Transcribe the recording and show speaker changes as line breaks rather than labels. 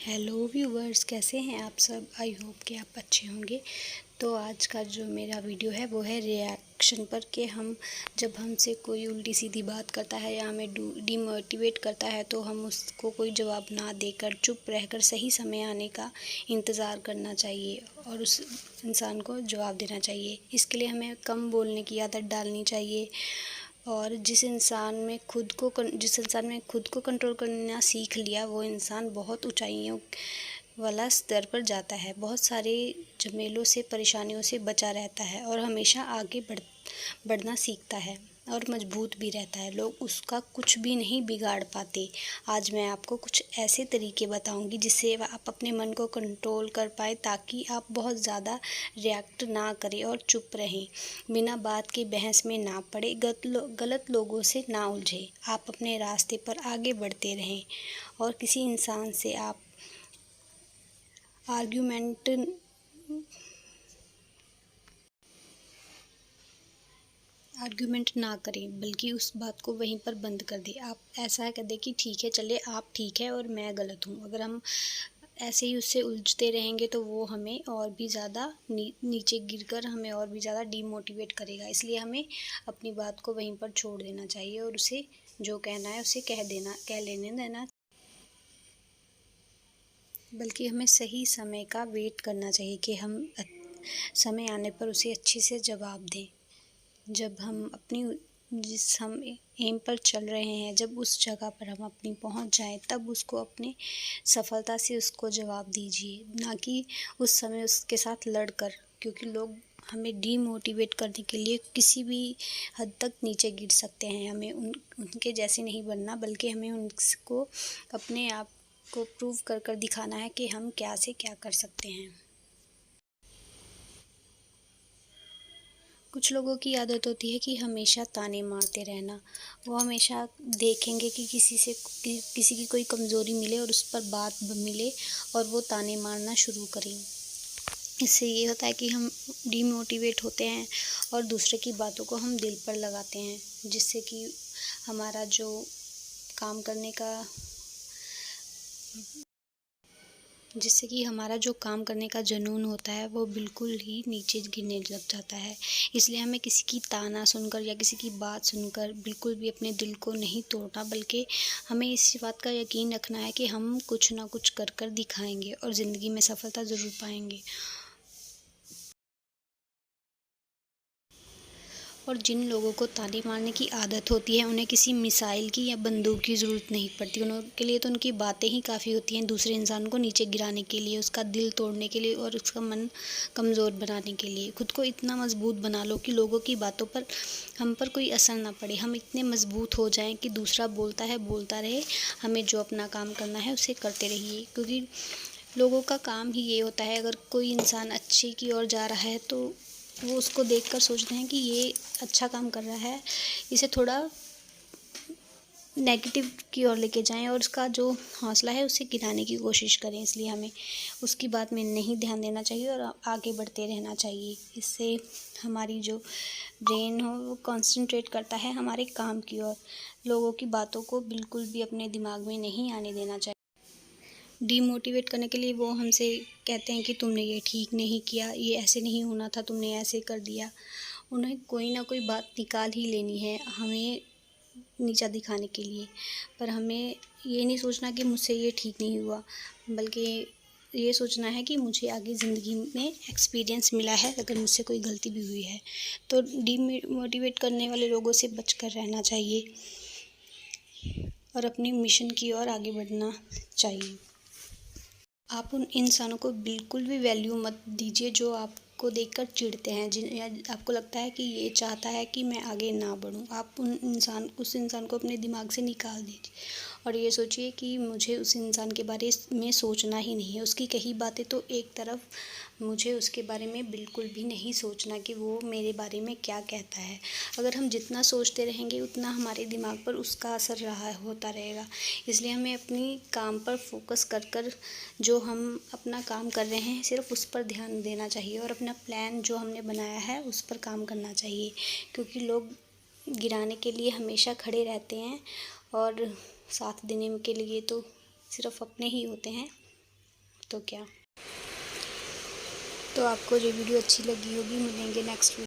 Hello viewers, कैसे हैं आप सब। आई होप कि आप अच्छे होंगे। तो आज का जो मेरा वीडियो है वो है रिएक्शन पर कि हम जब हमसे कोई उल्टी सीधी बात करता है या हमें डिमोटिवेट करता है तो हम उसको कोई जवाब ना देकर चुप रहकर सही समय आने का इंतज़ार करना चाहिए और उस इंसान को जवाब देना चाहिए। इसके लिए हमें कम बोलने की आदत डालनी चाहिए और जिस इंसान में खुद को कंट्रोल करना सीख लिया वो इंसान बहुत ऊंचाइयों वाला स्तर पर जाता है, बहुत सारे झमेलों से परेशानियों से बचा रहता है और हमेशा आगे बढ़ना सीखता है और मजबूत भी रहता है। लोग उसका कुछ भी नहीं बिगाड़ पाते। आज मैं आपको कुछ ऐसे तरीके बताऊंगी जिससे आप अपने मन को कंट्रोल कर पाए, ताकि आप बहुत ज़्यादा रिएक्ट ना करें और चुप रहें, बिना बात के बहस में ना पड़े, गलत लोगों से ना उलझे। आप अपने रास्ते पर आगे बढ़ते रहें और किसी इंसान से आप आर्ग्यूमेंट ना करें, बल्कि उस बात को वहीं पर बंद कर दें। आप ऐसा कर दें कि ठीक है, चलिए आप ठीक है और मैं गलत हूँ। अगर हम ऐसे ही उससे उलझते रहेंगे तो वो हमें और भी ज़्यादा नीचे गिरकर हमें और भी ज़्यादा डीमोटिवेट करेगा। इसलिए हमें अपनी बात को वहीं पर छोड़ देना चाहिए और उसे जो कहना है उसे कह लेने देना, बल्कि हमें सही समय का वेट करना चाहिए कि हम समय आने पर उसे अच्छे से जवाब दें। जब हम जिस हम एम पर चल रहे हैं, जब उस जगह पर हम अपनी पहुंच जाएं, तब उसको अपने सफलता से उसको जवाब दीजिए, ना कि उस समय उसके साथ लड़कर, क्योंकि लोग हमें डीमोटिवेट करने के लिए किसी भी हद तक नीचे गिर सकते हैं। हमें उनके जैसे नहीं बनना, बल्कि हमें उनको अपने आप को प्रूव कर दिखाना है कि हम क्या से क्या कर सकते हैं। कुछ लोगों की आदत होती है कि हमेशा ताने मारते रहना। वो हमेशा देखेंगे कि किसी की कोई कमज़ोरी मिले और उस पर बात मिले और वो ताने मारना शुरू करें। इससे ये होता है कि हम डीमोटिवेट होते हैं और दूसरे की बातों को हम दिल पर लगाते हैं, जिससे कि हमारा जो काम करने का जुनून होता है वो बिल्कुल ही नीचे गिरने लग जाता है। इसलिए हमें किसी की ताना सुनकर या किसी की बात सुनकर बिल्कुल भी अपने दिल को नहीं तोड़ना, बल्कि हमें इस बात का यकीन रखना है कि हम कुछ ना कुछ कर दिखाएंगे और ज़िंदगी में सफलता ज़रूर पाएंगे। और जिन लोगों को ताने मारने की आदत होती है, उन्हें किसी मिसाइल की या बंदूक की ज़रूरत नहीं पड़ती। उनके लिए तो उनकी बातें ही काफ़ी होती हैं दूसरे इंसान को नीचे गिराने के लिए, उसका दिल तोड़ने के लिए और उसका मन कमज़ोर बनाने के लिए। खुद को इतना मजबूत बना लो कि लोगों की बातों पर हम पर कोई असर ना पड़े। हम इतने मजबूत हो जाएं कि दूसरा बोलता रहे, हमें जो अपना काम करना है उसे करते रहिए, क्योंकि लोगों का काम ही ये होता है। अगर कोई इंसान अच्छे की ओर जा रहा है तो वो उसको देखकर सोचते हैं कि ये अच्छा काम कर रहा है, इसे थोड़ा नेगेटिव की ओर लेके जाएं और उसका जो हौसला है उसे गिराने की कोशिश करें। इसलिए हमें उसकी बात में नहीं ध्यान देना चाहिए और आगे बढ़ते रहना चाहिए। इससे हमारी जो ब्रेन हो वो कंसंट्रेट करता है हमारे काम की ओर। लोगों की बातों को बिल्कुल भी अपने दिमाग में नहीं आने देना चाहिए। डीमोटिवेट करने के लिए वो हमसे कहते हैं कि तुमने ये ठीक नहीं किया, ये ऐसे नहीं होना था, तुमने ऐसे कर दिया। उन्हें कोई ना कोई बात निकाल ही लेनी है हमें नीचा दिखाने के लिए। पर हमें ये नहीं सोचना कि मुझसे ये ठीक नहीं हुआ, बल्कि ये सोचना है कि मुझे आगे ज़िंदगी में एक्सपीरियंस मिला है। अगर मुझसे कोई गलती भी हुई है तो डीमोटिवेट करने वाले लोगों से बचकर रहना चाहिए और अपनी मिशन की ओर आगे बढ़ना चाहिए। आप उन इंसानों को बिल्कुल भी वैल्यू मत दीजिए जो आपको देखकर चिढ़ते हैं, या आपको लगता है कि ये चाहता है कि मैं आगे ना बढ़ूं। आप उस इंसान को अपने दिमाग से निकाल दीजिए और ये सोचिए कि मुझे उस इंसान के बारे में सोचना ही नहीं है। उसकी कही बातें तो एक तरफ, मुझे उसके बारे में बिल्कुल भी नहीं सोचना कि वो मेरे बारे में क्या कहता है। अगर हम जितना सोचते रहेंगे उतना हमारे दिमाग पर उसका असर होता रहेगा। इसलिए हमें अपनी काम पर फोकस कर जो हम अपना काम कर रहे हैं सिर्फ उस पर ध्यान देना चाहिए और अपना प्लान जो हमने बनाया है उस पर काम करना चाहिए, क्योंकि लोग गिराने के लिए हमेशा खड़े रहते हैं और साथ देने के लिए तो सिर्फ अपने ही होते हैं। तो क्या। तो आपको जो वीडियो अच्छी लगी होगी, मिलेंगे नेक्स्ट